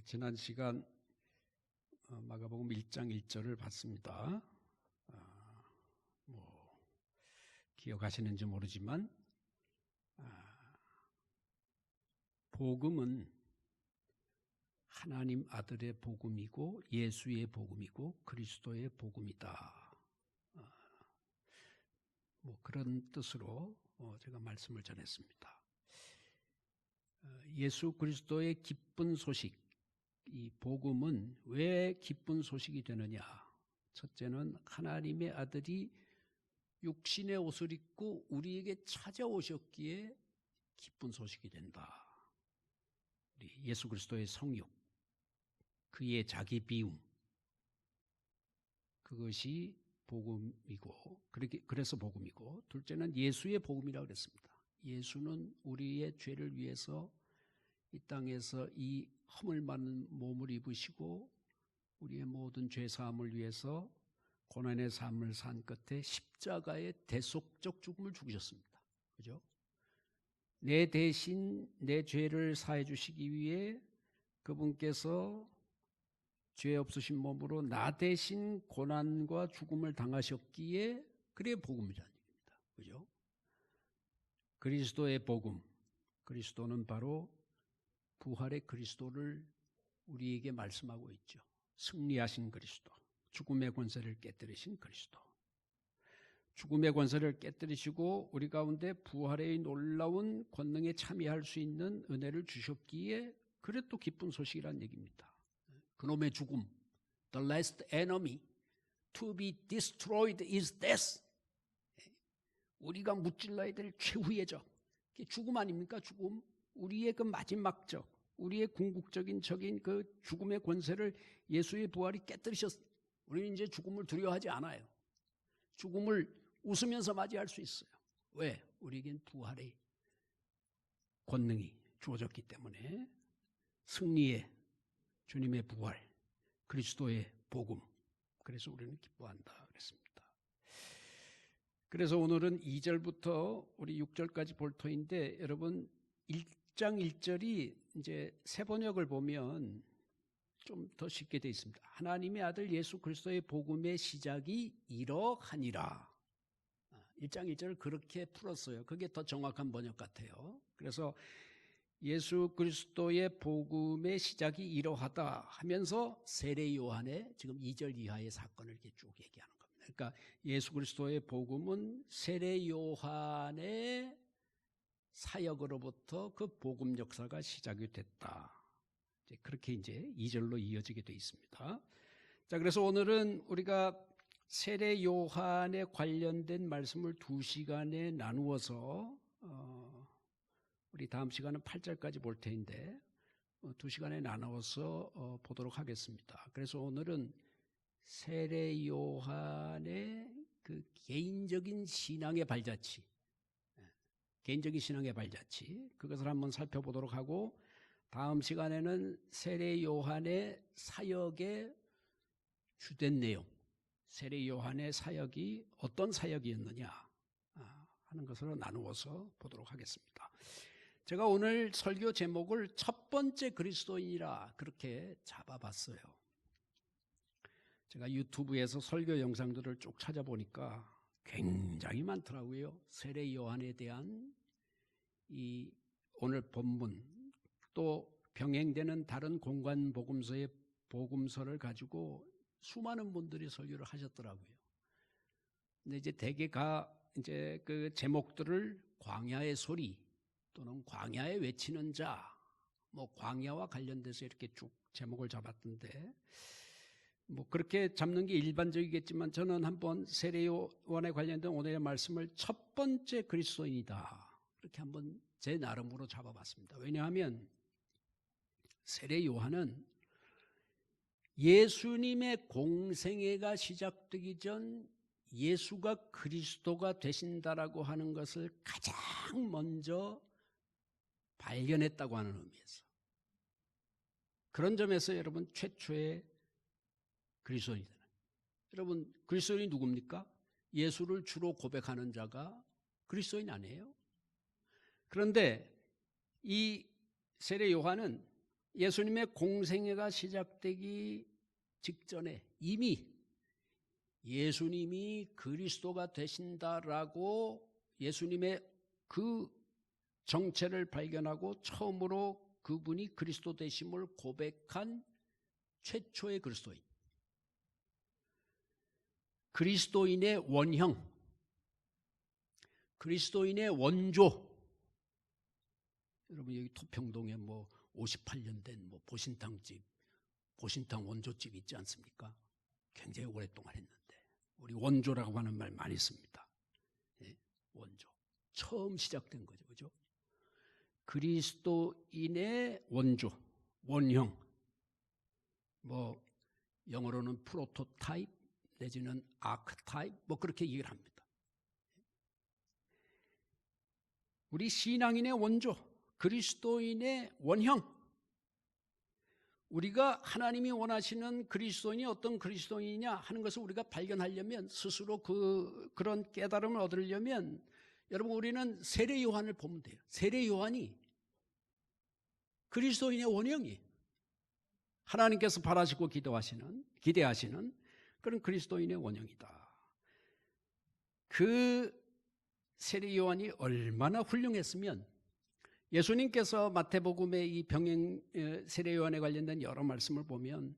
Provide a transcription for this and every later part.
지난 시간 마가복음 1장 1절을 봤습니다. 기억하시는지 모르지만 복음은 하나님 아들의 복음이고 예수의 복음이고 그리스도의 복음이다. 그런 뜻으로 제가 말씀을 전했습니다. 예수 그리스도의 기쁜 소식, 이 복음은 왜 기쁜 소식이 되느냐? 첫째는 하나님의 아들이 육신의 옷을 입고 우리에게 찾아오셨기에 기쁜 소식이 된다. 우리 예수 그리스도의 성육, 그의 자기 비움, 그것이 복음이고, 그래서 복음이고, 둘째는 예수의 복음이라고 그랬습니다. 예수는 우리의 죄를 위해서 이 땅에서 이 허물 많은 몸을 입으시고 우리의 모든 죄 사함을 위해서 고난의 삶을 산 끝에 십자가의 대속적 죽음을 죽으셨습니다. 그죠? 내 대신 내 죄를 사해 주시기 위해 그분께서 죄 없으신 몸으로 나 대신 고난과 죽음을 당하셨기에 그래 복음이라는 얘기입니다. 그죠? 그리스도의 복음, 그리스도는 바로 부활의 그리스도를 우리에게 말씀하고 있죠. 승리하신 그리스도, 죽음의 권세를 깨뜨리신 그리스도. 죽음의 권세를 깨뜨리시고 우리 가운데 부활의 놀라운 권능에 참여할 수 있는 은혜를 주셨기에 그래 또 기쁜 소식이라는 얘기입니다. 그놈의 죽음, the last enemy to be destroyed is death. 우리가 무찔러야 될 최후의 적, 죽음 아닙니까? 죽음. 우리의 그 마지막 적, 우리의 궁극적인 적인 그 죽음의 권세를 예수의 부활이 깨뜨리셨습니다. 우리는 이제 죽음을 두려워하지 않아요. 죽음을 웃으면서 맞이할 수 있어요. 왜? 우리에겐 부활의 권능이 주어졌기 때문에. 승리의 주님의 부활, 그리스도의 복음, 그래서 우리는 기뻐한다 그랬습니다. 그래서 오늘은 2절부터 우리 6절까지 볼 터인데, 여러분 1장 1절이 이제 새 번역을 보면 좀 더 쉽게 되어 있습니다. 하나님의 아들 예수 그리스도의 복음의 시작이 이러하니라. 1장 1절을 그렇게 풀었어요. 그게 더 정확한 번역 같아요. 그래서 예수 그리스도의 복음의 시작이 이러하다 하면서 세례 요한의 지금 2절 이하의 사건을 이렇게 쭉 얘기하는 겁니다. 그러니까 예수 그리스도의 복음은 세례 요한의 사역으로부터 그 복음 역사가 시작이 됐다. 그렇게 이제 2절로 이어지게 되어 있습니다. 자, 그래서 오늘은 우리가 세례 요한에 관련된 말씀을 2시간에 나누어서 우리 다음 시간은 8절까지 볼 텐데 2시간에 나누어서 보도록 하겠습니다. 그래서 오늘은 세례 요한의 그 개인적인 신앙의 발자취, 개인적인 신앙의 발자취, 그것을 한번 살펴보도록 하고, 다음 시간에는 세례 요한의 사역의 주된 내용, 세례 요한의 사역이 어떤 사역이었느냐 하는 것으로 나누어서 보도록 하겠습니다. 제가 오늘 설교 제목을 첫 번째 그리스도인이라 그렇게 잡아봤어요. 제가 유튜브에서 설교 영상들을 쭉 찾아보니까 굉장히 많더라고요. 세례 요한에 대한 이 오늘 본문, 또 병행되는 다른 공관 복음서의 복음서를 가지고 수많은 분들이 설교를 하셨더라고요. 근데 이제 대개가 이제 그 제목들을 광야의 소리 또는 광야에 외치는 자, 광야와 관련돼서 이렇게 쭉 제목을 잡았던데, 그렇게 잡는 게 일반적이겠지만 저는 한번 세례 요한에 관련된 오늘의 말씀을 첫 번째 그리스도인이다, 이렇게 한번 제 나름으로 잡아봤습니다. 왜냐하면 세례 요한은 예수님의 공생애가 시작되기 전 예수가 그리스도가 되신다라고 하는 것을 가장 먼저 발견했다고 하는 의미에서, 그런 점에서 여러분 최초의 그리스도인이 되는, 여러분 그리스도인이 누굽니까? 예수를 주로 고백하는 자가 그리스도인 아니에요? 그런데 이 세례 요한은 예수님의 공생애가 시작되기 직전에 이미 예수님이 그리스도가 되신다라고 예수님의 그 정체를 발견하고 처음으로 그분이 그리스도 되심을 고백한 최초의 그리스도인. 그리스도인의 원형, 그리스도인의 원조. 여러분 여기 토평동에 58년 된 보신탕집, 보신탕 원조집 있지 않습니까? 굉장히 오랫동안 했는데 우리 원조라고 하는 말 많이 씁니다. 예, 원조. 처음 시작된 거죠. 그죠? 그리스도인의 원조, 원형. 영어로는 프로토타입 내지는 아크타입 그렇게 얘기를 합니다. 우리 신앙인의 원조, 그리스도인의 원형. 우리가 하나님이 원하시는 그리스도인이 어떤 그리스도인이냐 하는 것을 우리가 발견하려면 스스로 그런 깨달음을 얻으려면 여러분 우리는 세례 요한을 보면 돼요. 세례 요한이 그리스도인의 원형이에요. 하나님께서 바라시고 기대하시는 그런 그리스도인의 원형이다. 그 세례 요한이 얼마나 훌륭했으면 예수님께서 마태복음의 이 병행 세례 요한에 관련된 여러 말씀을 보면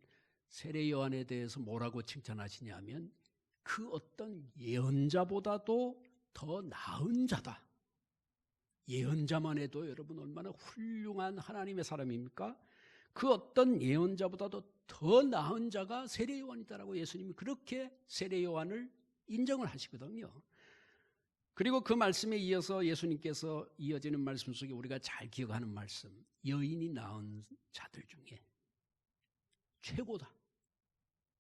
세례 요한에 대해서 뭐라고 칭찬하시냐면 그 어떤 예언자보다도 더 나은 자다. 예언자만 해도 여러분 얼마나 훌륭한 하나님의 사람입니까? 그 어떤 예언자보다도 더 나은 자가 세례 요한이다라고 예수님이 그렇게 세례 요한을 인정을 하시거든요. 그리고 그 말씀에 이어서 예수님께서 이어지는 말씀 속에 우리가 잘 기억하는 말씀, 여인이 낳은 자들 중에 최고다.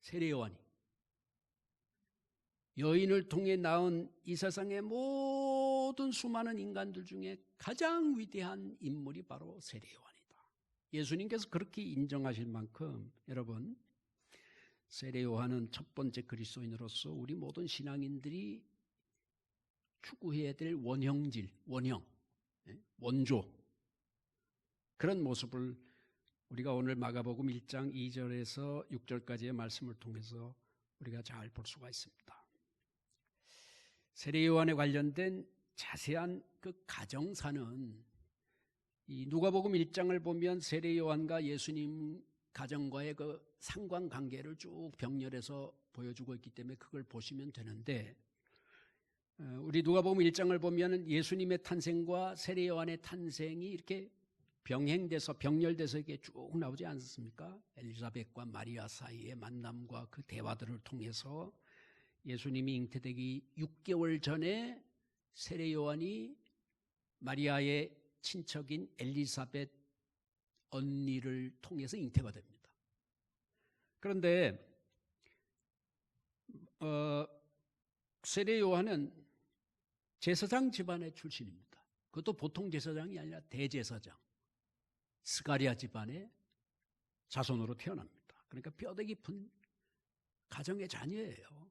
세례 요한이. 여인을 통해 낳은 이 세상의 모든 수많은 인간들 중에 가장 위대한 인물이 바로 세례 요한이다. 예수님께서 그렇게 인정하실 만큼 여러분 세례 요한은 첫 번째 그리스도인으로서 우리 모든 신앙인들이 추구해야 될 원형질, 원형, 원조 그런 모습을 우리가 오늘 마가복음 1장 2절에서 6절까지의 말씀을 통해서 우리가 잘 볼 수가 있습니다. 세례 요한에 관련된 자세한 그 가정사는 이 누가복음 1장을 보면 세례 요한과 예수님 가정과의 그 상관관계를 쭉 병렬해서 보여주고 있기 때문에 그걸 보시면 되는데 우리 누가복음 1장을 보면 예수님의 탄생과 세례 요한의 탄생이 이렇게 병행돼서 병렬돼서 이렇게 쭉 나오지 않습니까? 엘리사벳과 마리아 사이의 만남과 그 대화들을 통해서 예수님이 잉태되기 6개월 전에 세례 요한이 마리아의 친척인 엘리사벳 언니를 통해서 잉태가 됩니다. 그런데 세례 요한은 제사장 집안의 출신입니다. 그것도 보통 제사장이 아니라 대제사장, 스가랴 집안의 자손으로 태어납니다. 그러니까 뼈대 깊은 가정의 자녀예요.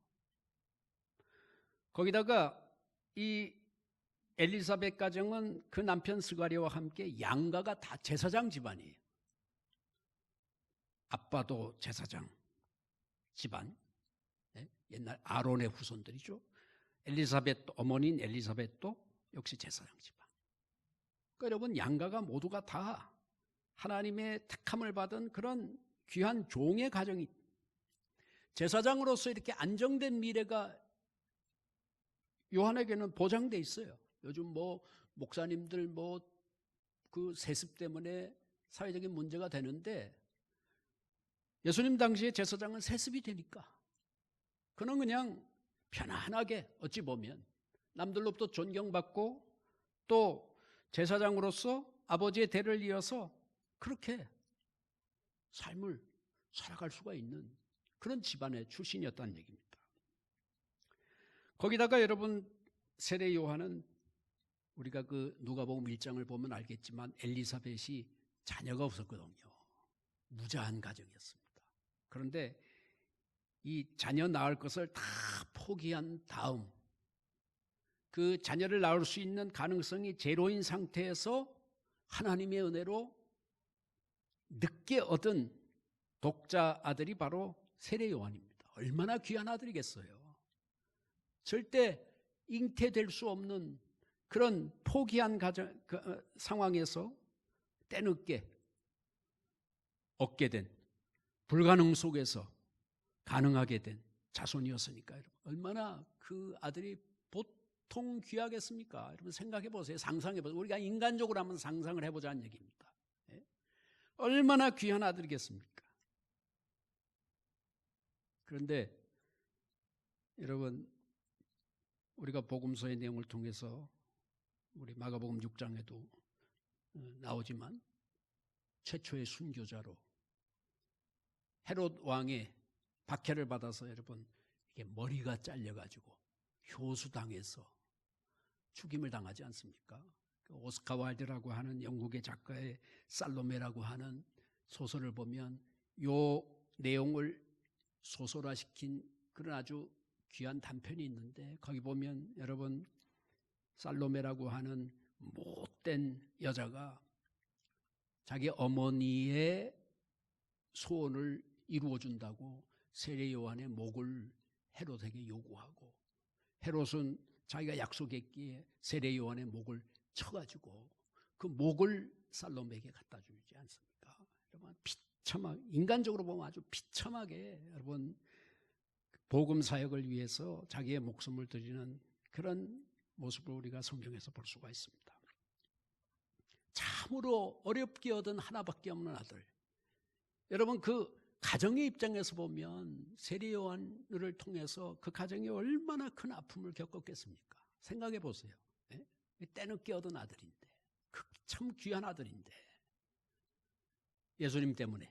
거기다가 이 엘리사벳 가정은 그 남편 스가랴와 함께 양가가 다 제사장 집안이에요. 아빠도 제사장 집안, 옛날 아론의 후손들이죠. 엘리사벳 어머니인 엘리사벳도 역시 제사장 집안. 그러니까 여러분 양가가 모두가 다 하나님의 택함을 받은 그런 귀한 종의 가정이 제사장으로서 이렇게 안정된 미래가 요한에게는 보장돼 있어요. 요즘 목사님들 그 세습 때문에 사회적인 문제가 되는데 예수님 당시에 제사장은 세습이 되니까 그는 그냥 편안하게 어찌 보면 남들로부터 존경받고 또 제사장으로서 아버지의 대를 이어서 그렇게 삶을 살아갈 수가 있는 그런 집안의 출신이었다는 얘기입니다. 거기다가 여러분 세례 요한은 우리가 그 누가복음 1장을 보면 알겠지만 엘리사벳이 자녀가 없었거든요. 무자한 가정이었습니다. 그런데 이 자녀 낳을 것을 다 포기한 다음 그 자녀를 낳을 수 있는 가능성이 제로인 상태에서 하나님의 은혜로 늦게 얻은 독자 아들이 바로 세례 요한입니다. 얼마나 귀한 아들이겠어요. 절대 잉태될 수 없는 그런 포기한 상황에서 때늦게 얻게 된, 불가능 속에서 가능하게 된 자손이었으니까 여러분, 얼마나 그 아들이 보통 귀하겠습니까? 여러분 생각해 보세요. 상상해 보세요. 우리가 인간적으로 한번 상상을 해보자는 얘기입니다. 예? 얼마나 귀한 아들이겠습니까? 그런데 여러분, 우리가 복음서의 내용을 통해서 우리 마가복음 6장에도 나오지만 최초의 순교자로 헤롯 왕의 박해를 받아서 여러분 이게 머리가 잘려가지고 효수당해서 죽임을 당하지 않습니까? 오스카 와일드라고 하는 영국의 작가의 살로메라고 하는 소설을 보면 요 내용을 소설화시킨 그런 아주 귀한 단편이 있는데 거기 보면 여러분 살로메라고 하는 못된 여자가 자기 어머니의 소원을 이루어준다고 세례 요한의 목을 헤롯에게 요구하고 헤롯은 자기가 약속했기에 세례 요한의 목을 쳐가지고 그 목을 살로메에게 갖다 주지 않습니까? 여러분 비참하게, 인간적으로 보면 아주 비참하게 여러분 복음 사역을 위해서 자기의 목숨을 드리는 그런 모습을 우리가 성경에서 볼 수가 있습니다. 참으로 어렵게 얻은 하나밖에 없는 아들. 여러분 그 가정의 입장에서 보면 세례 요한을 통해서 그 가정이 얼마나 큰 아픔을 겪었겠습니까? 생각해 보세요. 예? 때늦게 얻은 아들인데, 참 귀한 아들인데, 예수님 때문에,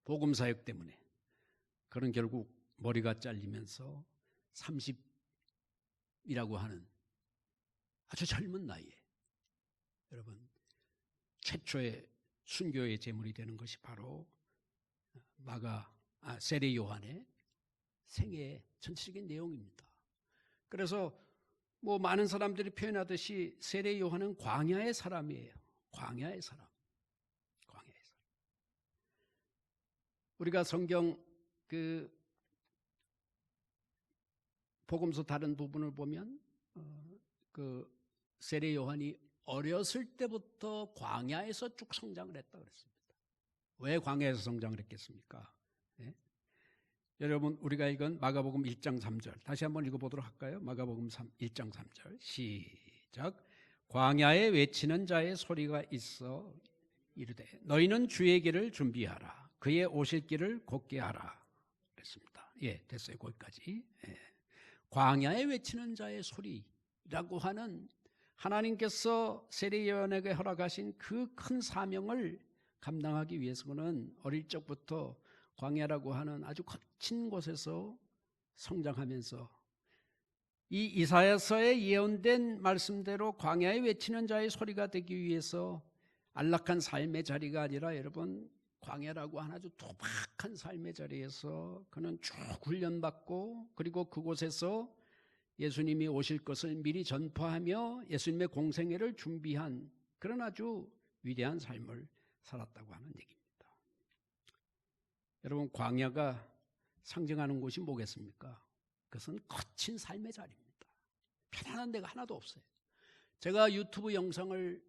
복음 사역 때문에 그런 결국 머리가 잘리면서 30이라고 하는 아주 젊은 나이에 여러분 최초의 순교의 제물이 되는 것이 바로 세례 요한의 생애의 전체적인 내용입니다. 그래서 뭐 많은 사람들이 표현하듯이 세례 요한은 광야의 사람이에요. 광야의 사람. 광야의 사람. 우리가 성경 그 복음서 다른 부분을 보면 그 세례 요한이 어렸을 때부터 광야에서 쭉 성장을 했다 그랬습니다. 왜 광야에서 성장을 했겠습니까? 네? 여러분 우리가 읽은 마가복음 1장 3절 다시 한번 읽어보도록 할까요? 마가복음 1장 3절 시작. 광야에 외치는 자의 소리가 있어 이르되 너희는 주의 길을 준비하라. 그의 오실 길을 곧게 하라 그랬습니다. 예, 됐어요. 거기까지. 예. 광야에 외치는 자의 소리라고 하는 하나님께서 세례 요한에게 허락하신 그 큰 사명을 감당하기 위해서는 어릴 적부터 광야라고 하는 아주 거친 곳에서 성장하면서 이 이사야서에 예언된 말씀대로 광야에 외치는 자의 소리가 되기 위해서 안락한 삶의 자리가 아니라 여러분 광야라고 하는 아주 도박한 삶의 자리에서 그는 쭉 훈련받고 그리고 그곳에서 예수님이 오실 것을 미리 전파하며 예수님의 공생애를 준비한 그런 아주 위대한 삶을 살았다고 하는 얘기입니다. 여러분 광야가 상징하는 곳이 뭐겠습니까? 그것은 거친 삶의 자리입니다. 편안한 데가 하나도 없어요. 제가 유튜브 영상을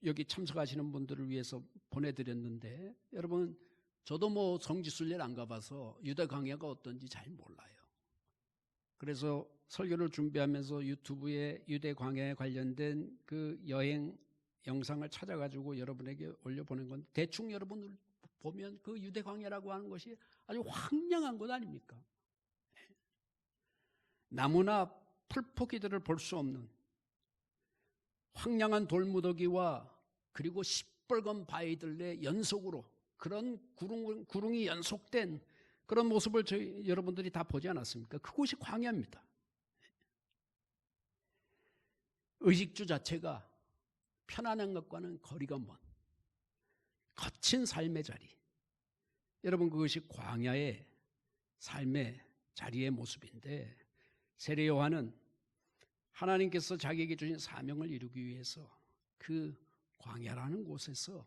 여기 참석하시는 분들을 위해서 보내드렸는데 여러분 저도 뭐 성지순례를 안 가봐서 유대 광야가 어떤지 잘 몰라요. 그래서 설교를 준비하면서 유튜브에 유대 광야에 관련된 그 여행 영상을 찾아가지고 여러분에게 올려보낸 건데 대충 여러분들 보면 그 유대 광야라고 하는 것이 아주 황량한 곳 아닙니까? 나무나 풀포기들을 볼 수 없는 황량한 돌무더기와 그리고 시뻘건 바위들의 연속으로 그런 구릉이 연속된 그런 모습을 여러분들이 다 보지 않았습니까? 그곳이 광야입니다. 의식주 자체가 편안한 것과는 거리가 먼 거친 삶의 자리. 여러분 그것이 광야의 삶의 자리의 모습인데 세례 요한은 하나님께서 자기에게 주신 사명을 이루기 위해서 그 광야라는 곳에서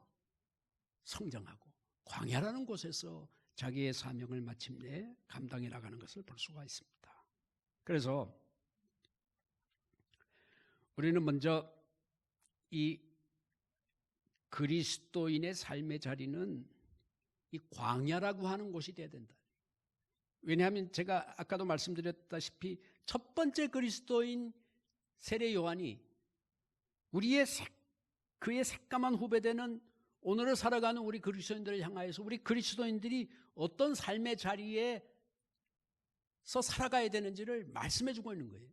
성장하고 광야라는 곳에서 자기의 사명을 마침내 감당해 나가는 것을 볼 수가 있습니다. 그래서 우리는 먼저 이 그리스도인의 삶의 자리는 이 광야라고 하는 곳이 돼야 된다. 왜냐하면 제가 아까도 말씀드렸다시피 첫 번째 그리스도인 세례 요한이 그의 새까만 후배되는 오늘을 살아가는 우리 그리스도인들을 향하여서 우리 그리스도인들이 어떤 삶의 자리에서 살아가야 되는지를 말씀해 주고 있는 거예요.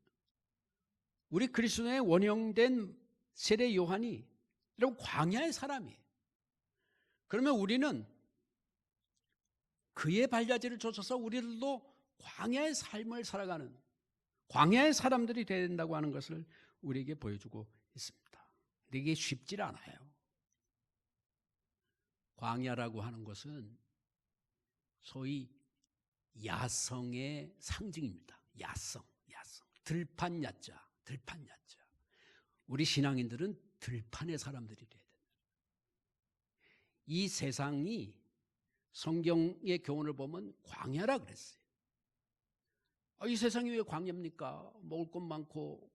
우리 그리스도인의 원형된 세례 요한이 여러분 광야의 사람이에요. 그러면 우리는 그의 발자취를 쫓아서 우리들도 광야의 삶을 살아가는 광야의 사람들이 되어야 된다고 하는 것을 우리에게 보여주고 있습니다. 근데 이게 쉽지 않아요. 광야라고 하는 것은 소위 야성의 상징입니다. 야성. 들판 야자. 우리 신앙인들은 들판의 사람들이 돼야 된다. 이 세상이 성경의 교훈을 보면 광야라 그랬어요. 이 세상이 왜 광야입니까? 먹을 것 많고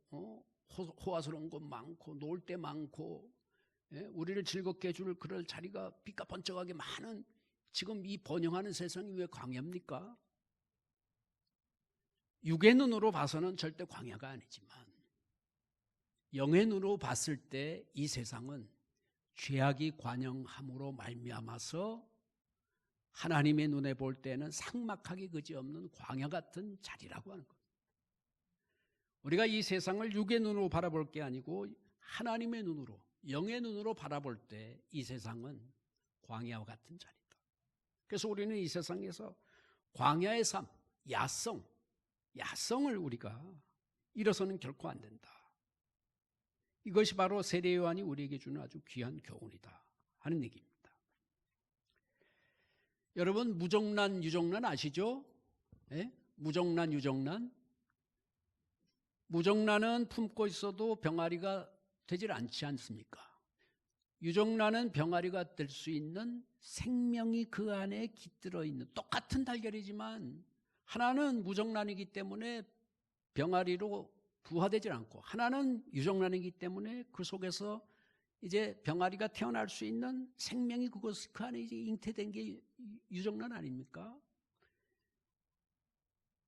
호화스러운 것 많고 놀 데 많고 우리를 즐겁게 해줄 그럴 자리가 빛과 번쩍하게 많은 지금 이 번영하는 세상이 왜 광야입니까? 육의 눈으로 봐서는 절대 광야가 아니지만 영의 눈으로 봤을 때 이 세상은 죄악이 관영함으로 말미암아서 하나님의 눈에 볼 때는 삭막하기 그지없는 광야 같은 자리라고 하는 겁니다. 우리가 이 세상을 육의 눈으로 바라볼 게 아니고 하나님의 눈으로 영의 눈으로 바라볼 때 이 세상은 광야와 같은 자리다. 그래서 우리는 이 세상에서 광야의 삶, 야성을 우리가 잃어서는 결코 안 된다. 이것이 바로 세례 요한이 우리에게 주는 아주 귀한 교훈이다 하는 얘기입니다. 여러분 무정란, 유정란 아시죠? 무정란, 유정란. 무정란은 품고 있어도 병아리가 되질 않지 않습니까? 유정란은 병아리가 될 수 있는 생명이 그 안에 깃들어 있는 똑같은 달걀이지만 하나는 무정란이기 때문에 병아리로 부화되질 않고 하나는 유정란이기 때문에 그 속에서 이제 병아리가 태어날 수 있는 생명이 그 안에 이제 잉태된 게 유정란 아닙니까?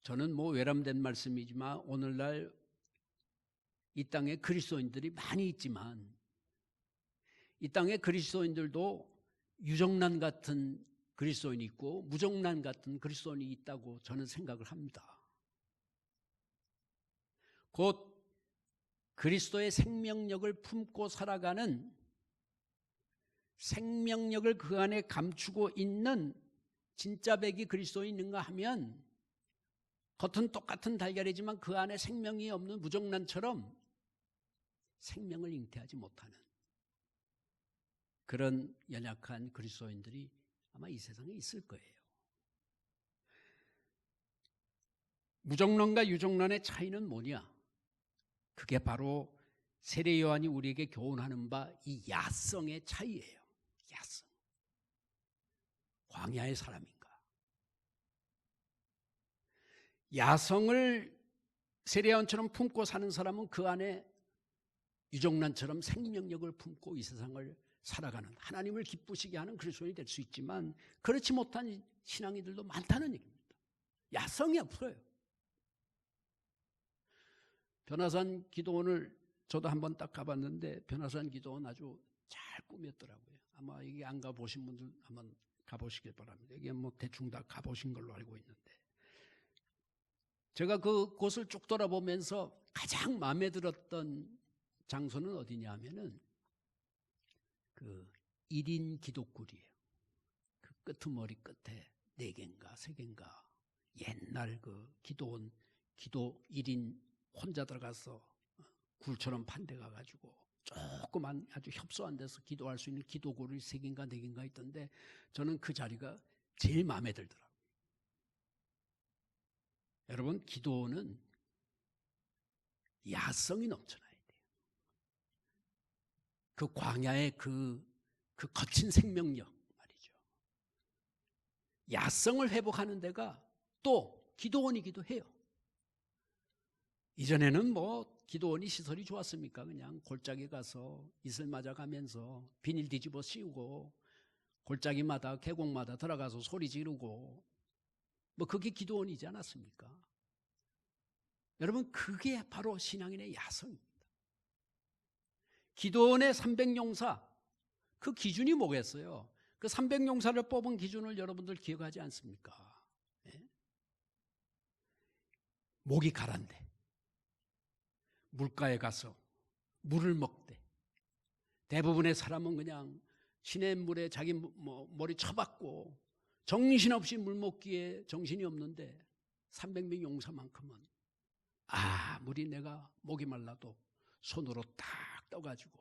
저는 외람된 말씀이지만 오늘날 이 땅에 그리스도인들이 많이 있지만 이 땅에 그리스도인들도 유정란 같은 그리스도인이 있고 무정란 같은 그리스도인이 있다고 저는 생각을 합니다. 곧 그리스도의 생명력을 품고 살아가는 생명력을 그 안에 감추고 있는 진짜 백이 그리스도인인가 하면 겉은 똑같은 달걀이지만 그 안에 생명이 없는 무정란처럼 생명을 잉태하지 못하는 그런 연약한 그리스도인들이 아마 이 세상에 있을 거예요. 무정란과 유정란의 차이는 뭐냐? 그게 바로 세례 요한이 우리에게 교훈하는 바 이 야성의 차이예요. 야성. 광야의 사람인가? 야성을 세례 요한처럼 품고 사는 사람은 그 안에 유정란처럼 생명력을 품고 이 세상을 살아가는 하나님을 기쁘시게 하는 그리스도인이 될 수 있지만 그렇지 못한 신앙인들도 많다는 얘기입니다. 야성이 없어요. 변화산 기도원을 저도 한번 딱 가봤는데 변화산 기도원 아주 잘 꾸몄더라고요. 아마 이게 안 가보신 분들 한번 가보시길 바랍니다. 이게 대충 다 가보신 걸로 알고 있는데 제가 그곳을 쭉 돌아보면서 가장 마음에 들었던 장소는 어디냐 하면은 그 1인 기도굴이에요. 그 끄트머리 끝에 4개인가 3개인가 옛날 그 기도원 기도 1인 혼자 들어가서 굴처럼 판대 가가지고 조그만 아주 협소한 데서 기도할 수 있는 기도굴이 3개인가 4개인가 있던데 저는 그 자리가 제일 마음에 들더라고요. 여러분 기도는 야성이 넘쳐나야 돼요. 그 광야의 그 거친 생명력 말이에요. 야성을 회복하는 데가 또 기도원이기도 해요. 이전에는 뭐 기도원이 시설이 좋았습니까? 그냥 골짜기 가서 이슬 맞아가면서 비닐 뒤집어 씌우고 골짜기마다 계곡마다 들어가서 소리 지르고 뭐 그게 기도원이지 않았습니까? 여러분, 그게 바로 신앙인의 야성입니다. 기도원의 300용사, 그 기준이 뭐겠어요? 그 300용사를 뽑은 기준을 여러분들 기억하지 않습니까? 네? 목이 가란데 물가에 가서 물을 먹되, 대부분의 사람은 그냥 시냇물에 자기 머리 쳐박고 정신없이 물 먹기에 정신이 없는데 300명 용사만큼은 아무리 내가 목이 말라도 손으로 딱 떠가지고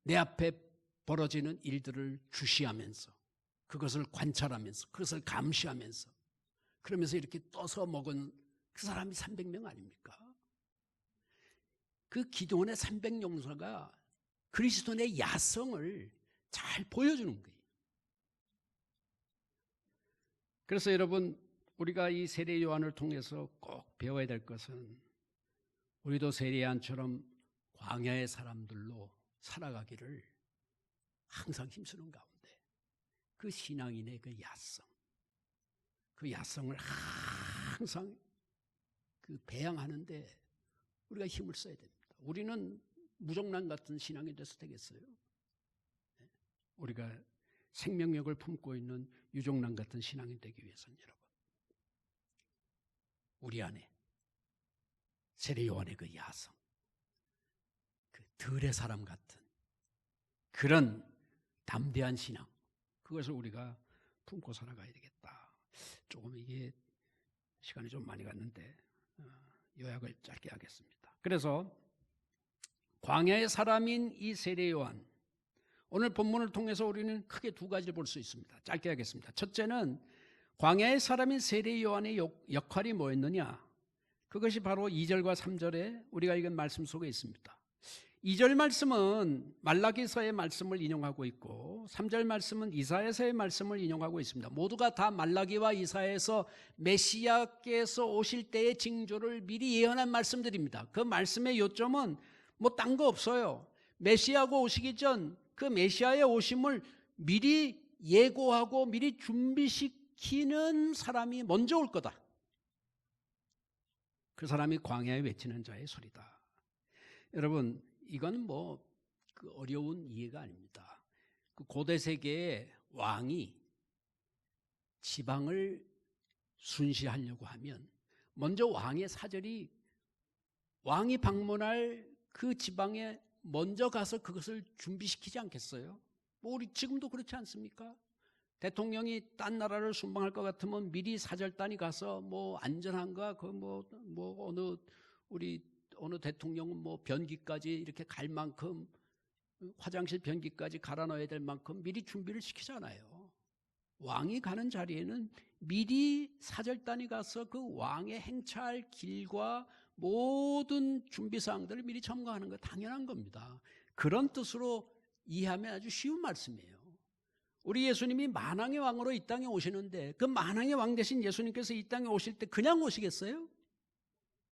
내 앞에 벌어지는 일들을 주시하면서 그것을 관찰하면서 그것을 감시하면서 그러면서 이렇게 떠서 먹은 그 사람이 300명 아닙니까? 그 기도원의 300용사가 그리스도인의 야성을 잘 보여주는 거예요. 그래서 여러분, 우리가 이 세례 요한을 통해서 꼭 배워야 될 것은 우리도 세례 요한처럼 광야의 사람들로 살아가기를 항상 힘쓰는 가운데 그 신앙인의 그 야성, 그 야성을 항상 그 배양하는데 우리가 힘을 써야 됩니다. 우리는 무정란 같은 신앙이 돼서 되겠어요? 우리가 생명력을 품고 있는 유정란 같은 신앙이 되기 위해서는 여러분, 우리 안에 세례 요한의 그 야성, 그 들의 사람 같은 그런 담대한 신앙, 그것을 우리가 품고 살아가야 되겠다. 조금 이게 시간이 좀 많이 갔는데 요약을 짧게 하겠습니다. 그래서 광야의 사람인 이 세례 요한, 오늘 본문을 통해서 우리는 크게 두 가지를 볼 수 있습니다. 짧게 하겠습니다. 첫째는 광야의 사람인 세례 요한의 역할이 뭐였느냐? 그것이 바로 2절과 3절에 우리가 읽은 말씀 속에 있습니다. 2절 말씀은 말라기서의 말씀을 인용하고 있고 3절 말씀은 이사야서의 말씀을 인용하고 있습니다. 모두가 다 말라기와 이사야에서 메시아께서 오실 때의 징조를 미리 예언한 말씀들입니다. 그 말씀의 요점은 뭐 딴 거 없어요. 메시아가 오시기 전 그 메시아의 오심을 미리 예고하고 미리 준비시키는 사람이 먼저 올 거다. 그 사람이 광야에 외치는 자의 소리다. 여러분, 이건 뭐 그 어려운 이해가 아닙니다. 그 고대 세계의 왕이 지방을 순시하려고 하면 먼저 왕의 사절이 왕이 방문할 그 지방에 먼저 가서 그것을 준비시키지 않겠어요? 뭐 우리 지금도 그렇지 않습니까? 대통령이 딴 나라를 순방할 것 같으면 미리 사절단이 가서 뭐 안전한가, 그 어느 대통령은 뭐 변기까지 이렇게 갈 만큼, 화장실 변기까지 갈아 넣어야 될 만큼 미리 준비를 시키잖아요. 왕이 가는 자리에는 미리 사절단이 가서 그 왕의 행차할 길과 모든 준비사항들을 미리 점검하는 거 당연한 겁니다. 그런 뜻으로 이해하면 아주 쉬운 말씀이에요. 우리 예수님이 만왕의 왕으로 이 땅에 오시는데 그 만왕의 왕 대신 예수님께서 이 땅에 오실 때 그냥 오시겠어요?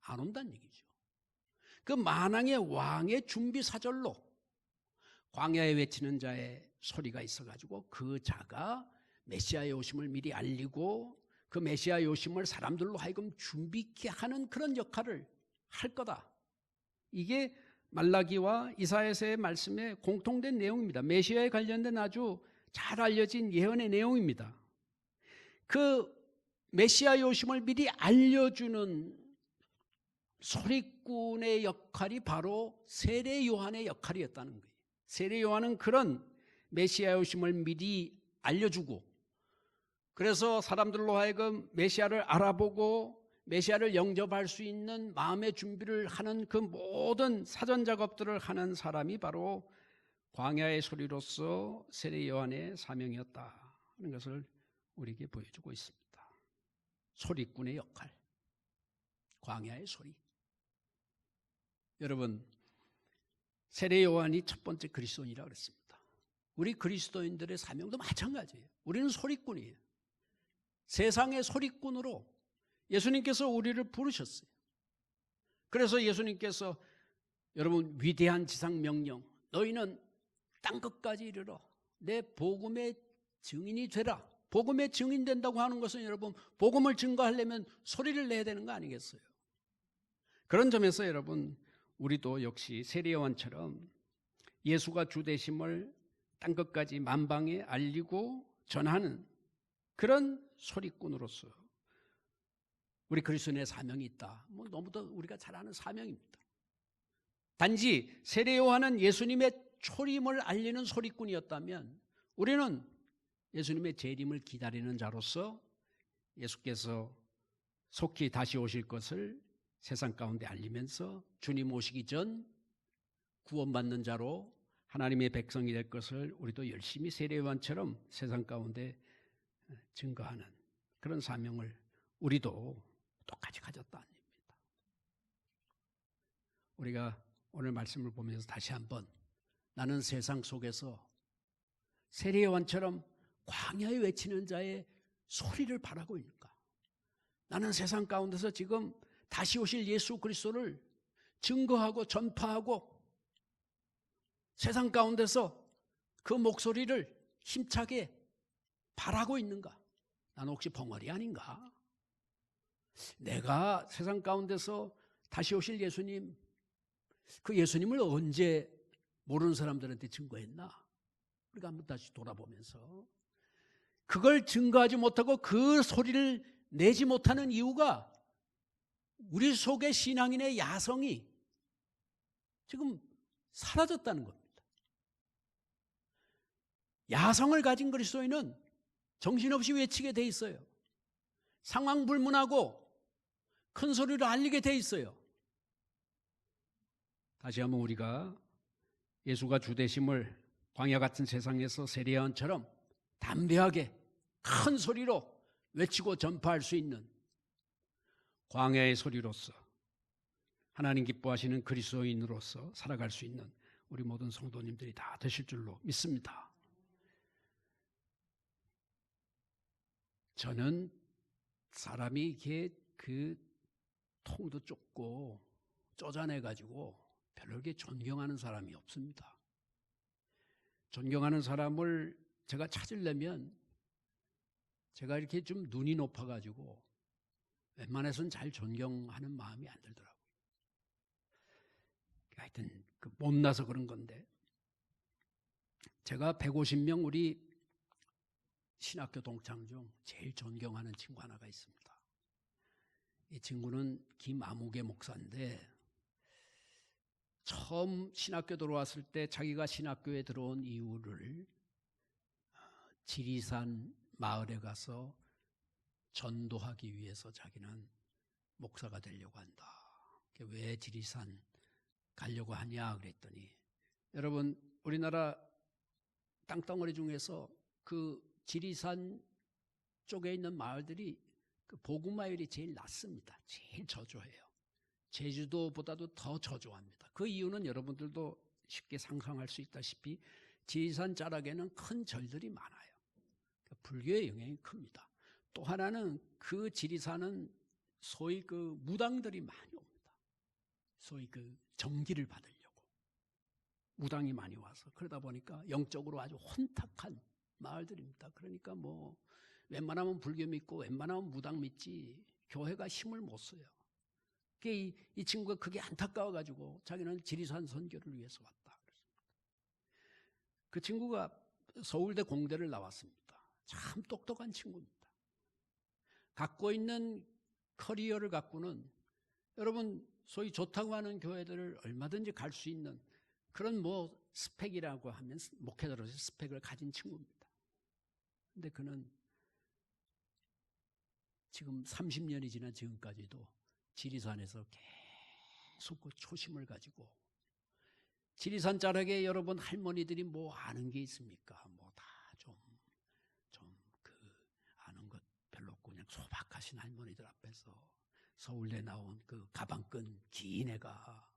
안 온다는 얘기죠. 그 만왕의 왕의 준비 사절로 광야에 외치는 자의 소리가 있어가지고 그 자가 메시아의 오심을 미리 알리고 그 메시아의 오심을 사람들로 하여금 준비케 하는 그런 역할을 할 거다. 이게 말라기와 이사야서의 말씀에 공통된 내용입니다. 메시아에 관련된 아주 잘 알려진 예언의 내용입니다. 그 메시아의 오심을 미리 알려주는 소리꾼의 역할이 바로 세례 요한의 역할이었다는 거예요. 세례 요한은 그런 메시아의 오심을 미리 알려주고, 그래서 사람들로 하여금 메시아를 알아보고 메시아를 영접할 수 있는 마음의 준비를 하는 그 모든 사전 작업들을 하는 사람이 바로 광야의 소리로서 세례 요한의 사명이었다 하는 것을 우리에게 보여주고 있습니다. 소리꾼의 역할, 광야의 소리. 여러분, 세례 요한이 첫 번째 그리스도인이라고 그랬습니다. 우리 그리스도인들의 사명도 마찬가지예요. 우리는 소리꾼이에요. 세상의 소리꾼으로 예수님께서 우리를 부르셨어요. 그래서 예수님께서 여러분 위대한 지상 명령, 너희는 땅 끝까지 이르러 내 복음의 증인이 되라. 복음의 증인 된다고 하는 것은 여러분 복음을 증거하려면 소리를 내야 되는 거 아니겠어요? 그런 점에서 여러분 우리도 역시 세례요한처럼 예수가 주 되심을 땅 끝까지 만방에 알리고 전하는 그런 소리꾼으로서 우리 그리스도인의 사명이 있다. 뭐 너무도 우리가 잘 아는 사명입니다. 단지 세례요한은 예수님의 초림을 알리는 소리꾼이었다면 우리는 예수님의 재림을 기다리는 자로서 예수께서 속히 다시 오실 것을 세상 가운데 알리면서 주님 오시기 전 구원받는 자로 하나님의 백성이 될 것을 우리도 열심히 세례요한처럼 세상 가운데 증거하는 그런 사명을 우리도 똑같이 가졌다는 얘기입니다. 우리가 오늘 말씀을 보면서 다시 한번 나는 세상 속에서 세례요한처럼 광야에 외치는 자의 소리를 바라고 있는가? 나는 세상 가운데서 지금 다시 오실 예수 그리스도를 증거하고 전파하고 세상 가운데서 그 목소리를 힘차게 바라고 있는가? 나는 혹시 벙어리 아닌가? 내가 세상 가운데서 다시 오실 예수님, 그 예수님을 언제 모르는 사람들한테 증거했나? 우리가 한번 다시 돌아보면서 그걸 증거하지 못하고 그 소리를 내지 못하는 이유가 우리 속의 신앙인의 야성이 지금 사라졌다는 겁니다. 야성을 가진 그리스도인은 정신없이 외치게 돼 있어요. 상황불문하고 큰 소리로 알리게 돼 있어요. 다시 한번 우리가 예수가 주 되심을 광야 같은 세상에서 세례요한처럼 담대하게 큰 소리로 외치고 전파할 수 있는 광야의 소리로서 하나님 기뻐하시는 그리스도인으로서 살아갈 수 있는 우리 모든 성도님들이 다 되실 줄로 믿습니다. 저는 사람이 이렇게 그 통도 좁고 쪼잔해가지고 별로 그렇게 존경하는 사람이 없습니다. 존경하는 사람을 제가 찾으려면 제가 이렇게 좀 눈이 높아가지고 웬만해서는 잘 존경하는 마음이 안 들더라고요. 하여튼 못나서 그런 건데 제가 150명 우리 신학교 동창 중 제일 존경하는 친구 하나가 있습니다. 이 친구는 김아무개 목사인데 처음 신학교 들어왔을 때 자기가 신학교에 들어온 이유를 지리산 마을에 가서 전도하기 위해서 자기는 목사가 되려고 한다. 왜 지리산 가려고 하냐 그랬더니 여러분 우리나라 땅덩어리 중에서 그 지리산 쪽에 있는 마을들이 그 보구마율이 제일 낮습니다. 제일 저조해요. 제주도보다도 더 저조합니다. 그 이유는 여러분들도 쉽게 상상할 수 있다시피 지리산 자락에는 큰 절들이 많아요. 불교의 영향이 큽니다. 또 하나는 그 지리산은 소위 그 무당들이 많이 옵니다. 소위 그 정기를 받으려고 무당이 많이 와서 그러다 보니까 영적으로 아주 혼탁한 마을들입니다. 그러니까 뭐 웬만하면 불교 믿고 웬만하면 무당 믿지 교회가 힘을 못 써요. 이 친구가 그게 안타까워가지고 자기는 지리산 선교를 위해서 왔다. 그 친구가 서울대 공대를 나왔습니다. 참 똑똑한 친구입니다. 갖고 있는 커리어를 갖고는 여러분 소위 좋다고 하는 교회들을 얼마든지 갈 수 있는 그런 뭐 스펙이라고 하면 목회자로서 스펙을 가진 친구입니다. 근데 그는 지금 30년이 지난 지금까지도 지리산에서 계속 그 초심을 가지고 지리산 자락에 여러분 할머니들이 뭐 아는 게 있습니까? 뭐 다 좀 그 아는 것 별로 없고 그냥 소박하신 할머니들 앞에서 서울대 나온 그 가방끈 긴 애가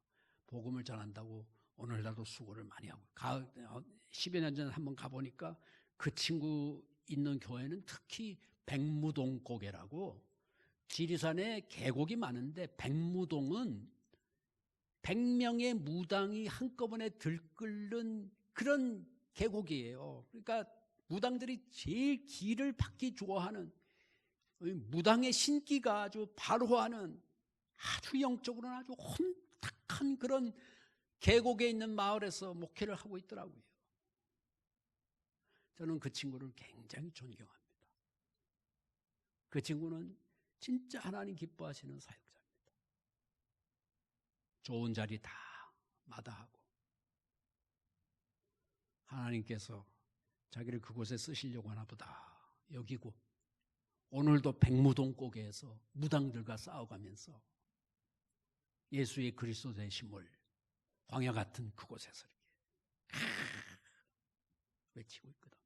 복음을 전한다고 오늘날도 수고를 많이 하고 10여 년 전에 한번 가보니까 그 친구 있는 교회는 특히 백무동 고개라고 지리산에 계곡이 많은데 백무동은 100명의 무당이 한꺼번에 들끓는 그런 계곡이에요. 그러니까 무당들이 제일 기를 받기 좋아하는 무당의 신기가 아주 발호하는 아주 영적으로는 아주 혼탁한 그런 계곡에 있는 마을에서 목회를 하고 있더라고요. 저는 그 친구를 굉장히 존경합니다. 그 친구는 진짜 하나님 기뻐하시는 사역자입니다. 좋은 자리 다 마다하고 하나님께서 자기를 그곳에 쓰시려고 하나 보다 여기고 오늘도 백무동 고개에서 무당들과 싸워가면서 예수의 그리스도 되심을 광야 같은 그곳에서 이렇게 외치고 있거든요.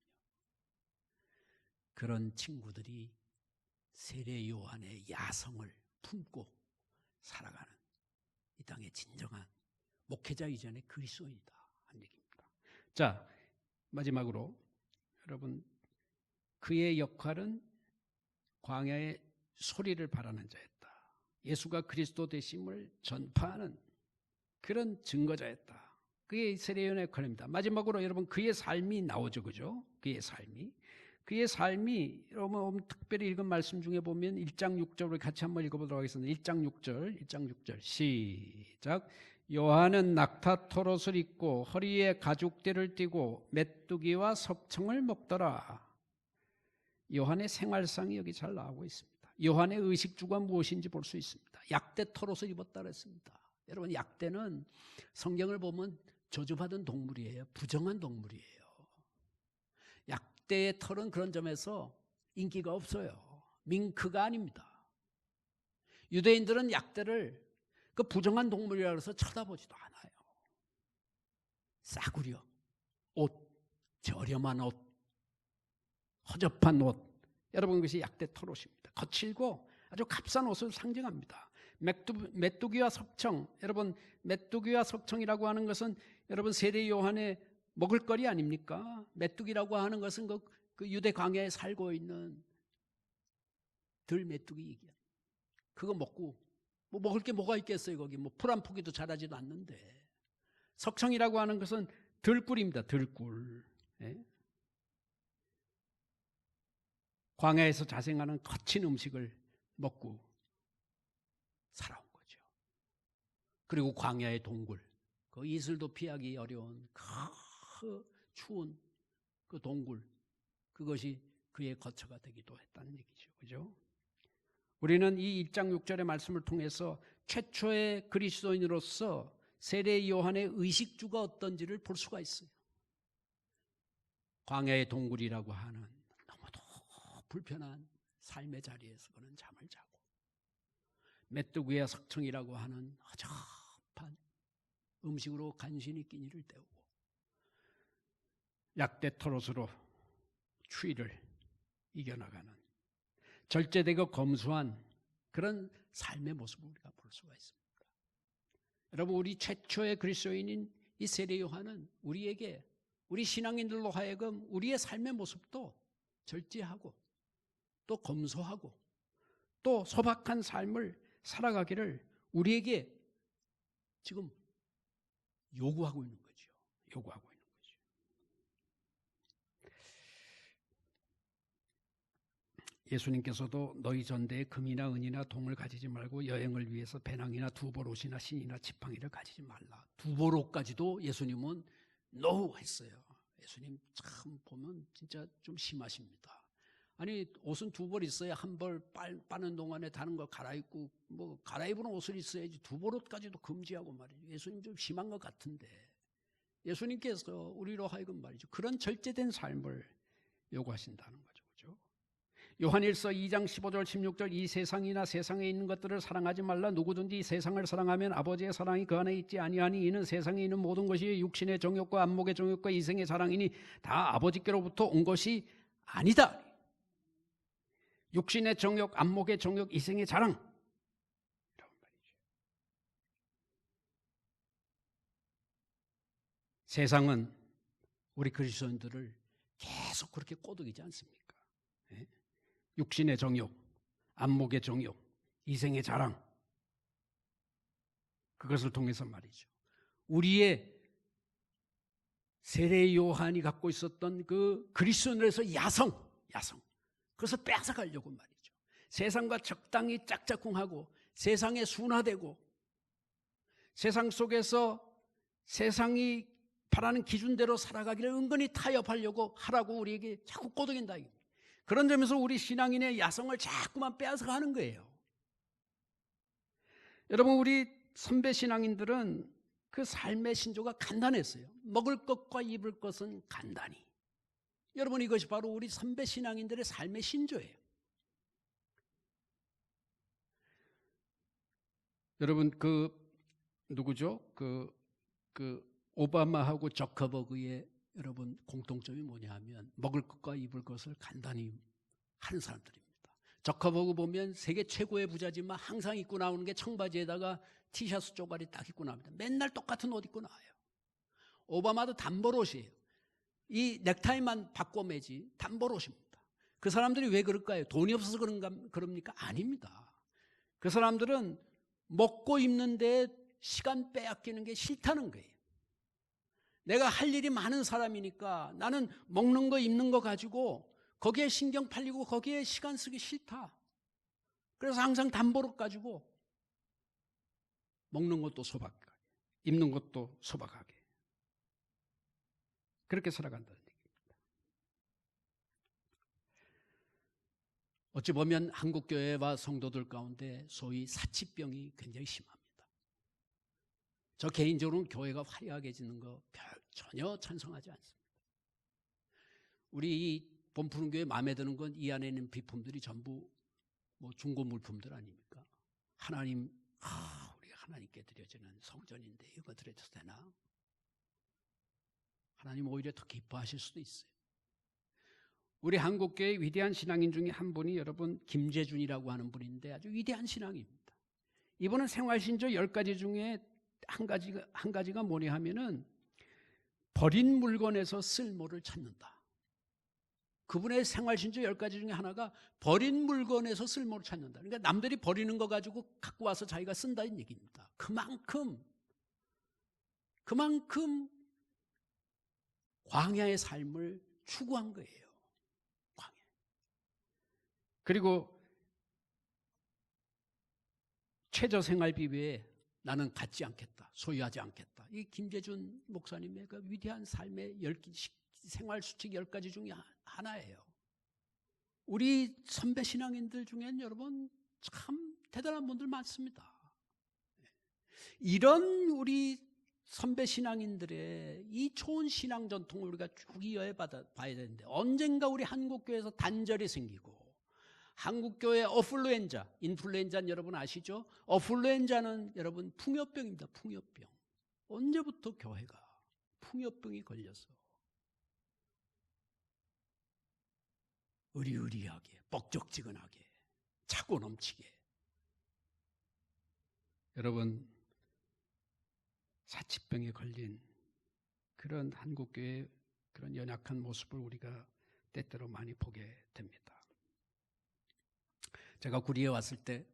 그런 친구들이 세례 요한의 야성을 품고 살아가는 이 땅의 진정한 목회자 이전의 그리스도인이다 하는 얘기입니다. 자, 마지막으로 여러분, 그의 역할은 광야의 소리를 바라는 자였다. 예수가 그리스도 되심을 전파하는 그런 증거자였다. 그의 세례 요한의 역할입니다. 마지막으로 여러분, 그의 삶이 나오죠, 그죠? 그의 삶이 여러분 특별히 읽은 말씀 중에 보면 1장 6절을 같이 한번 읽어보도록 하겠습니다. 1장 6절 시작. 요한은 낙타 토롯을 입고 허리에 가죽대를 띠고 메뚜기와 석청을 먹더라. 요한의 생활상이 여기 잘 나오고 있습니다. 요한의 의식주가 무엇인지 볼 수 있습니다. 약대 토롯을 입었다 그랬습니다. 여러분, 약대는 성경을 보면 저주받은 동물이에요. 부정한 동물이에요. 약대의 털은 그런 점에서 인기가 없어요. 밍크가 아닙니다. 유대인들은 약대를 그 부정한 동물이라고 해서 쳐다보지도 않아요. 싸구려 옷, 저렴한 옷, 허접한 옷, 여러분 그것이 약대 털옷입니다. 거칠고 아주 값싼 옷을 상징합니다. 메뚜기와 석청, 여러분 메뚜기와 석청이라고 하는 것은 여러분 세례 요한의 먹을거리 아닙니까? 메뚜기라고 하는 것은 그 유대 광야에 살고 있는 들 메뚜기 얘기야. 그거 먹고 뭐 먹을 게 뭐가 있겠어요? 거기 뭐 풀 한 포기도 자라지도 않는데. 석청이라고 하는 것은 들꿀입니다. 들꿀. 예? 광야에서 자생하는 거친 음식을 먹고 살아온 거죠. 그리고 광야의 동굴, 그 이슬도 피하기 어려운 그 추운 그 동굴, 그것이 그의 거처가 되기도 했다는 얘기죠. 그죠? 우리는 이 1장 6절의 말씀을 통해서 최초의 그리스도인으로서 세례 요한의 의식주가 어떤지를 볼 수가 있어요. 광야의 동굴이라고 하는 너무도 불편한 삶의 자리에서 그는 잠을 자고, 메뚜기와 석청이라고 하는 허접한 음식으로 간신히 끼니를 때우고, 약대 털옷으로 추위를 이겨나가는 절제되고 검소한 그런 삶의 모습을 우리가 볼 수가 있습니다. 여러분, 우리 최초의 그리스도인인 이 세례 요한은 우리에게, 우리 신앙인들로 하여금 우리의 삶의 모습도 절제하고 또 검소하고 또 소박한 삶을 살아가기를 우리에게 지금 요구하고 있는 거죠. 요구하고 있는 거죠. 예수님께서도 너희 전대에 금이나 은이나 동을 가지지 말고 여행을 위해서 배낭이나 두보롯이나 신이나 지팡이를 가지지 말라. 두보롯까지도 예수님은 노 했어요. 예수님 참 보면 진짜 좀 심하십니다. 아니, 옷은 두 벌 있어야 한 벌 빠는 동안에 다른 거 갈아입고, 뭐 갈아입은 옷을 있어야지 두 벌옷까지도 금지하고 말이죠. 예수님 좀 심한 것 같은데, 예수님께서 우리로 하여금 말이죠, 그런 절제된 삶을 요구하신다는 거죠. 그죠? 요한일서 2장 15절 16절 이 세상이나 세상에 있는 것들을 사랑하지 말라. 누구든지 이 세상을 사랑하면 아버지의 사랑이 그 안에 있지 아니하니 이는 세상에 있는 모든 것이 육신의 정욕과 안목의 정욕과 이생의 사랑이니 다 아버지께로부터 온 것이 아니다. 육신의 정욕, 안목의 정욕, 이생의 자랑, 이런 말이죠. 세상은 우리 그리스도인들을 계속 그렇게 꼬드기지 않습니까? 예? 육신의 정욕, 안목의 정욕, 이생의 자랑, 그것을 통해서 말이죠. 우리의 세례 요한이 갖고 있었던 그 그리스도인으로서 야성, 그것을 뺏어가려고 말이죠. 세상과 적당히 짝짝꿍하고 세상에 순화되고 세상 속에서 세상이 바라는 기준대로 살아가기를 은근히 타협하려고 하라고 우리에게 자꾸 꼬드긴다. 그런 점에서 우리 신앙인의 야성을 자꾸만 빼앗아가는 거예요. 여러분, 우리 선배 신앙인들은 그 삶의 신조가 간단했어요. 먹을 것과 입을 것은 간단히. 여러분, 이것이 바로 우리 선배 신앙인들의 삶의 신조예요. 여러분, 누구죠? 오바마하고 저커버그의 여러분 공통점이 뭐냐 하면 먹을 것과 입을 것을 간단히 하는 사람들입니다. 저커버그 보면 세계 최고의 부자지만 항상 입고 나오는 게 청바지에다가 티셔츠 쪼가리 딱 입고 나옵니다. 맨날 똑같은 옷 입고 나와요. 오바마도 단벌옷이에요. 이 넥타이만 바꿔 매지 단벌옷입니다. 그 사람들이 왜 그럴까요? 돈이 없어서 그럽니까? 아닙니다. 그 사람들은 먹고 입는 데 시간 빼앗기는 게 싫다는 거예요. 내가 할 일이 많은 사람이니까 나는 먹는 거 입는 거 가지고 거기에 신경 팔리고 거기에 시간 쓰기 싫다. 그래서 항상 단벌옷 가지고 먹는 것도 소박하게, 입는 것도 소박하게 그렇게 살아간다는 얘기입니다. 어찌 보면 한국교회와 성도들 가운데 소위 사치병이 굉장히 심합니다. 저 개인적으로는 교회가 화려하게 짓는 거 전혀 찬성하지 않습니다. 우리 이 본푸른교회 마음에 드는 건 이 안에 있는 비품들이 전부 뭐 중고 물품들 아닙니까? 하나님, 우리가 하나님께 드려지는 성전인데 이거 드려도 되나? 하나님 오히려 더 기뻐하실 수도 있어요. 우리 한국교회 위대한 신앙인 중에 한 분이 여러분 김재준이라고 하는 분인데 아주 위대한 신앙입니다. 이분은 생활신조 10가지 중에 한 가지가 뭐냐 하면은 버린 물건에서 쓸모를 찾는다. 그분의 생활신조 10가지 중에 하나가 버린 물건에서 쓸모를 찾는다. 그러니까 남들이 버리는 거 가지고 갖고 와서 자기가 쓴다는 얘기입니다. 그만큼 광야의 삶을 추구한 거예요. 광야. 그리고 최저생활 비위에 나는 갖지 않겠다, 소유하지 않겠다. 이 김재준 목사님의 그 위대한 삶의 생활 수칙 10가지 중에 하나예요. 우리 선배 신앙인들 중엔 여러분 참 대단한 분들 많습니다. 이런 우리 선배 신앙인들의 이 좋은 신앙 전통을 우리가 쭉 이어봐야 되는데 언젠가 우리 한국교회에서 단절이 생기고 한국교회 인플루엔자는 여러분 아시죠? 어플루엔자는 여러분 풍요병입니다. 풍요병. 언제부터 교회가 풍요병이 걸려서 의리의리하게 뻑적지근하게 차고 넘치게 여러분 사치병에 걸린 그런 한국교회의 그런 연약한 모습을 우리가 때때로 많이 보게 됩니다. 제가 구리에 왔을 때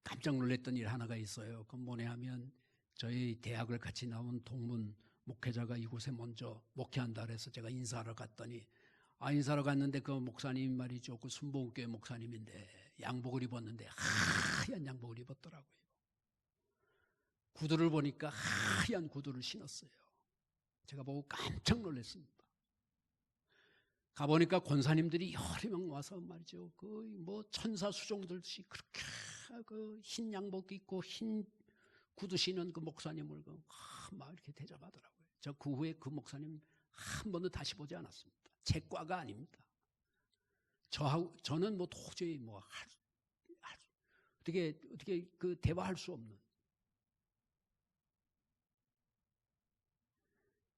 깜짝 놀랐던 일 하나가 있어요. 그건 뭐냐 하면 저희 대학을 같이 나온 동문 목회자가 이곳에 먼저 목회한다 그래서 제가 인사하러 갔더니 인사하러 갔는데 그 목사님 말이죠. 그 순복음교회 목사님인데 양복을 입었는데 하얀 양복을 입었더라고요. 구두를 보니까 하얀 구두를 신었어요. 제가 보고 깜짝 놀랐습니다. 가보니까 권사님들이 여러 명 와서 말이죠. 뭐 천사 수종들듯이 그렇게 흰 양복 입고 흰 구두 신은 그 목사님을 막 이렇게 대접하더라고요. 저 그 후에 그 목사님 한 번도 다시 보지 않았습니다. 제 과가 아닙니다. 저는 뭐 도저히 어떻게 그 대화할 수 없는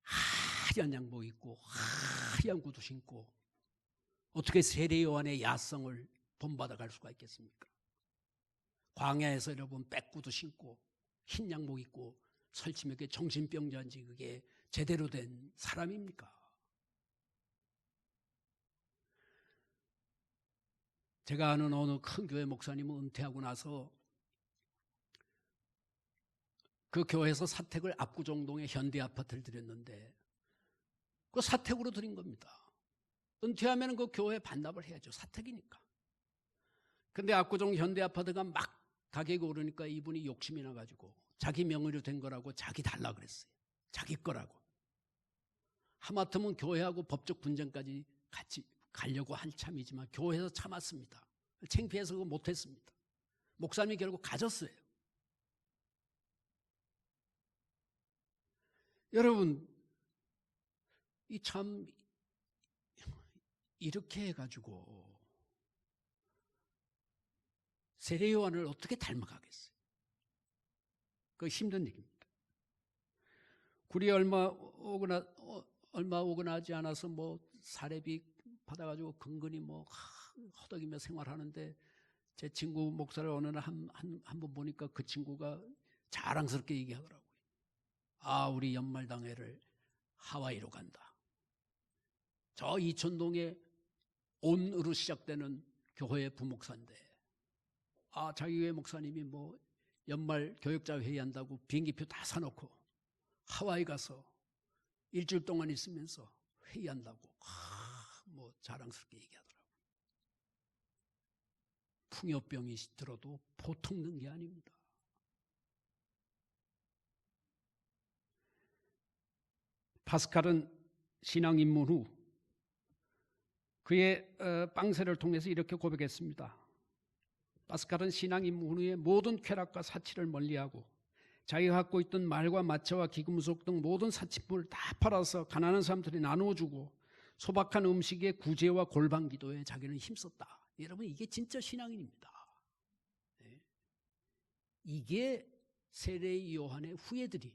하얀 양복 입고 하얀 구두 신고 어떻게 세례 요한의 야성을 본받아 갈 수가 있겠습니까? 광야에서 여러분 백구두 신고 흰 양복 입고 설치면 정신병자인지 그게 제대로 된 사람입니까? 제가 아는 어느 큰 교회 목사님은 은퇴하고 나서 그 교회에서 사택을 압구정동에 현대아파트를 드렸는데 그 사택으로 드린 겁니다. 은퇴하면 그 교회에 반납을 해야죠. 사택이니까. 근데 압구정 현대아파트가 막 가격이 오르니까 이분이 욕심이 나가지고 자기 명의로 된 거라고 자기 달라 그랬어요. 자기 거라고. 하마터면 교회하고 법적 분쟁까지 같이 가려고 한참이지만 교회에서 참았습니다. 창피해서 그거 못했습니다. 목사님이 결국 가졌어요. 여러분, 이 참 이렇게 해가지고 세례 요한을 어떻게 닮아가겠어요? 그 힘든 얘기입니다. 굴이 얼마 오거나 하지 않아서 뭐 사례비 받아가지고 근근히 뭐 허덕이며 생활하는데 제 친구 목사를 어느 날 한 번 보니까 그 친구가 자랑스럽게 얘기하더라고요. 아, 우리 연말당회를 하와이로 간다. 저 이천동에 온으로 시작되는 교회의 부목사인데, 아, 자기 교회 목사님이 뭐 연말 교역자 회의한다고 비행기표 다 사놓고 하와이 가서 일주일 동안 있으면서 회의한다고 뭐 자랑스럽게 얘기하더라고요. 풍요병이 들어도 보통 는 게 아닙니다. 파스칼은 신앙 입문 후 그의 빵세를 통해서 이렇게 고백했습니다. 파스칼은 신앙 입문 후에 모든 쾌락과 사치를 멀리하고 자기가 갖고 있던 말과 마차와 기금속 등 모든 사치품을 다 팔아서 가난한 사람들이 나누어주고 소박한 음식의 구제와 골방 기도에 자기는 힘썼다. 여러분, 이게 진짜 신앙인입니다. 네. 이게 세례 요한의 후예들이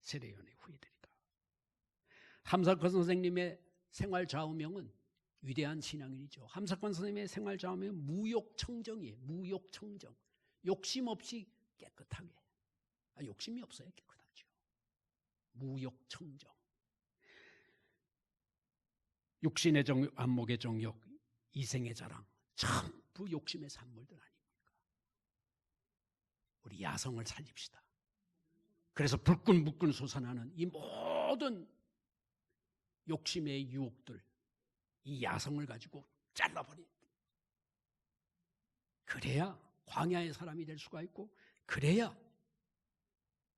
세례 요한의 후예들이다. 함사권 선생님의 생활 좌우명은 위대한 신앙인이죠. 함사권 선생님의 생활 좌우명은 무욕청정이에요. 무욕청정. 욕심 없이 깨끗하게. 욕심이 없어야 깨끗하죠. 무욕청정. 육신의 정욕, 안목의 정욕, 이생의 자랑, 전부 욕심의 산물들 아닙니까? 우리 야성을 살립시다. 그래서 불끈불끈 솟아나는 이 모든 욕심의 유혹들, 이 야성을 가지고 잘라버려야 돼. 그래야 광야의 사람이 될 수가 있고, 그래야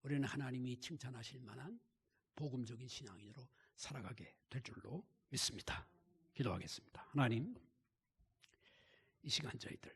우리는 하나님이 칭찬하실 만한 복음적인 신앙인으로 살아가게 될 줄로 믿습니다. 기도하겠습니다. 하나님, 이 시간 저희들